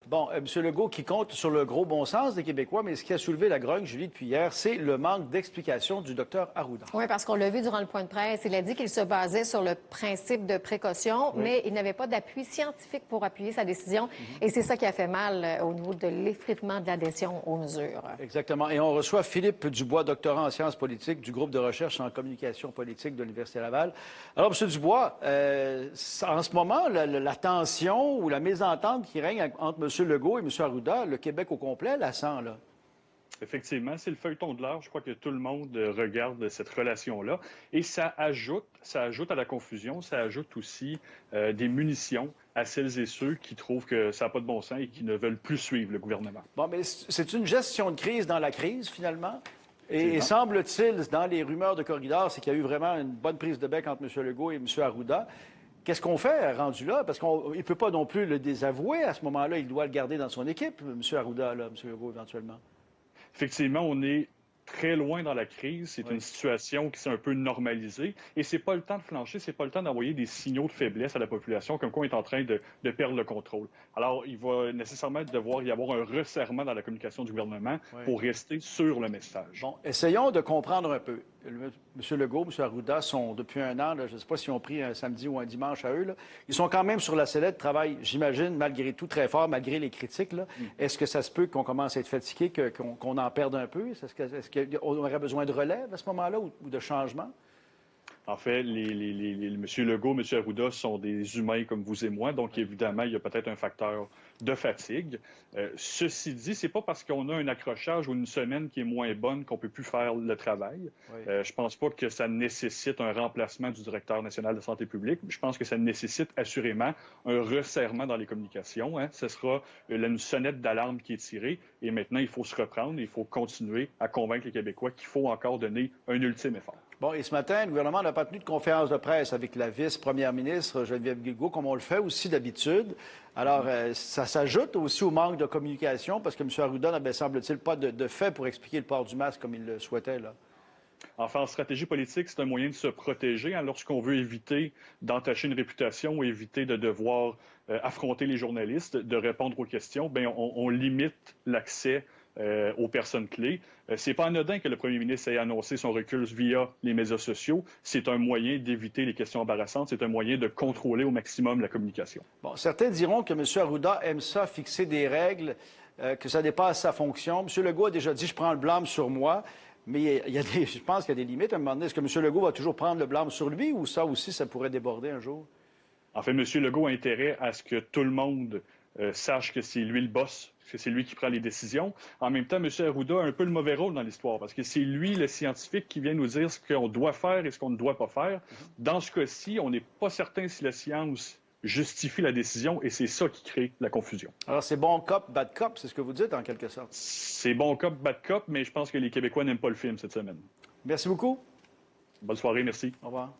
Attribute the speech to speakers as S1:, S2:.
S1: Bon, M. Legault qui compte sur le gros bon sens des Québécois, mais ce qui a soulevé la grogne, Julie, depuis hier, c'est le manque d'explication du Dr Arruda.
S2: Oui, parce qu'on l'a vu durant le point de presse. Il a dit qu'il se basait sur le principe de précaution, mais il n'avait pas d'appui scientifique pour appuyer sa décision. Et c'est ça qui a fait mal au niveau de l'effritement de l'adhésion aux mesures.
S1: Exactement. Et on reçoit Philippe Dubois, doctorant en sciences politiques du groupe de recherche en communication politique de l'Université Laval. Alors, M. Dubois, en ce moment, la tension ou la mésentente qui règne entre M. Legault et M. Arruda, le Québec au complet la sent, là.
S3: Effectivement, c'est le feuilleton de l'heure. Je crois que tout le monde regarde cette relation-là. Et ça ajoute à la confusion, ça ajoute aussi des munitions à celles et ceux qui trouvent que ça n'a pas de bon sens et qui ne veulent plus suivre le gouvernement.
S1: Bon, mais c'est une gestion de crise dans la crise, finalement. Et semble-t-il, dans les rumeurs de corridor, c'est qu'il y a eu vraiment une bonne prise de bec entre M. Legault et M. Arruda. Qu'est-ce qu'on fait rendu là? Parce qu'il ne peut pas non plus le désavouer. À ce moment-là, il doit le garder dans son équipe, M. Arruda, là, M. Legault, éventuellement.
S3: Effectivement, on est très loin dans la crise. C'est une situation qui s'est un peu normalisée. Et c'est pas le temps de flancher, c'est pas le temps d'envoyer des signaux de faiblesse à la population, comme quoi on est en train de perdre le contrôle. Alors, il va nécessairement devoir y avoir un resserrement dans la communication du gouvernement pour rester sur le message.
S1: Bon, essayons de comprendre un peu. M. Legault, M. Arruda sont, depuis un an, là, je ne sais pas s'ils ont pris un samedi ou un dimanche à eux, là, ils sont quand même sur la sellette, travaillent, j'imagine, malgré tout, très fort, malgré les critiques. Est-ce que ça se peut qu'on commence à être fatigué, qu'on en perde un peu? Est-ce qu'on aurait besoin de relève à ce moment-là ou de changement?
S3: En fait, M. Legault, M. Arruda sont des humains comme vous et moi, donc évidemment, il y a peut-être un facteur de fatigue. Ceci dit, c'est pas parce qu'on a un accrochage ou une semaine qui est moins bonne qu'on peut plus faire le travail. Je pense pas que ça nécessite un remplacement du directeur national de la santé publique. Je pense que ça nécessite assurément un resserrement dans les communications. Ce sera une sonnette d'alarme qui est tirée et maintenant, il faut se reprendre et il faut continuer à convaincre les Québécois qu'il faut encore donner un ultime effort.
S1: Bon, et ce matin, le gouvernement n'a pas tenu de conférence de presse avec la vice-première ministre Geneviève Guilbeault, comme on le fait aussi d'habitude. Alors, ça s'ajoute aussi au manque de communication, parce que M. Arruda n'avait, semble-t-il, pas de fait pour expliquer le port du masque comme il le souhaitait, là.
S3: Enfin, en stratégie politique, c'est un moyen de se protéger lorsqu'on veut éviter d'entacher une réputation ou éviter de devoir affronter les journalistes, de répondre aux questions. Bien, on limite l'accès aux personnes clés. C'est pas anodin que le premier ministre ait annoncé son recul via les médias sociaux. C'est un moyen d'éviter les questions embarrassantes. C'est un moyen de contrôler au maximum la communication. Bon,
S1: certains diront que M. Arruda aime ça, fixer des règles, que ça dépasse sa fonction. M. Legault a déjà dit « je prends le blâme sur moi ». Mais je pense qu'il y a des limites à un moment donné. Est-ce que M. Legault va toujours prendre le blâme sur lui ou ça aussi, ça pourrait déborder un jour?
S3: En fait, M. Legault a intérêt à ce que tout le monde sache que c'est lui le boss, que c'est lui qui prend les décisions. En même temps, M. Arruda a un peu le mauvais rôle dans l'histoire parce que c'est lui, le scientifique, qui vient nous dire ce qu'on doit faire et ce qu'on ne doit pas faire. Dans ce cas-ci, on n'est pas certain si la science justifie la décision et c'est ça qui crée la confusion.
S1: Alors, c'est bon cop, bad cop, c'est ce que vous dites en quelque sorte?
S3: C'est bon cop, bad cop, mais je pense que les Québécois n'aiment pas le film cette semaine.
S1: Merci beaucoup.
S3: Bonne soirée, merci.
S1: Au revoir.